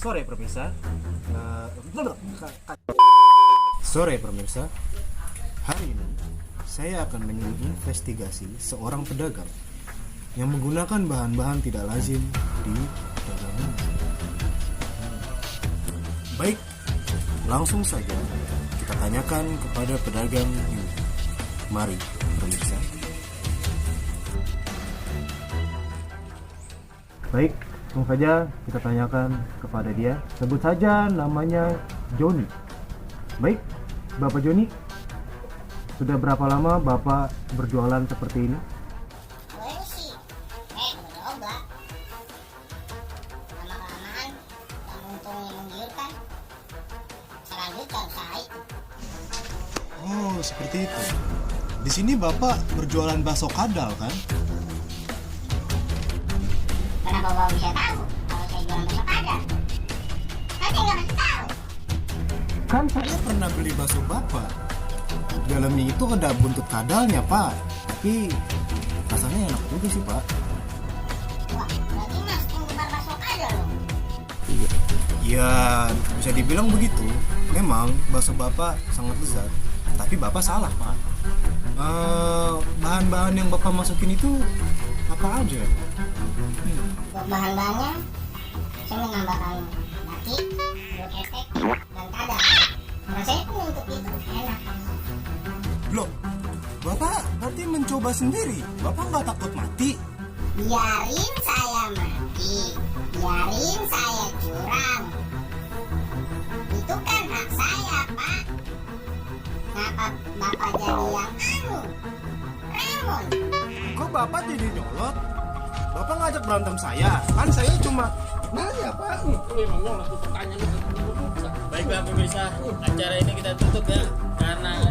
Sore pemirsa. Sore pemirsa. Hari ini saya akan menginvestigasi seorang pedagang yang menggunakan bahan-bahan tidak lazim di dagangan. Baik, langsung saja kita tanyakan kepada pedagang ini. Mari pemirsa. Baik, langsung saja kita tanyakan kepada dia. Sebut saja namanya Joni. Baik, Bapak Joni, sudah berapa lama Bapak berjualan seperti ini? Gue sih, coba. Lama-kelamaan, dan untungnya menggiurkan. Selanjutnya saya. Oh, seperti itu. Di sini Bapak berjualan bakso kadal kan? Kenapa Bapak bisa tahu kalau saya jualan besok ada? Saya nggak kasih tahu. Kan saya pernah beli bakso Bapak. Dalamnya itu ada buntut kadalnya, Pak. Tapi rasanya enak juga sih, Pak. Wah, berarti Mas penggemar bakso ada loh. Ya, bisa dibilang begitu. Memang bakso Bapak sangat lezat. Tapi Bapak salah, Pak. Bahan-bahan yang Bapak masukin itu apa aja? Untuk bahan-bahannya, saya menambahkan daki, jeruk ketek, dan kadal. Rasanya pun untuk itu enak. Loh, Bapak berarti mencoba sendiri. Bapak nggak takut mati? Biarin saya mati, biarin saya curang. Itu kan hak saya, Pak. Kenapa Bapak jadi yang Ramon? Kok Bapak jadi nyolot? Bapak ngajak berantem saya? Kan saya cuma nanya, Pak. Baiklah pemirsa, acara ini kita tutup ya karena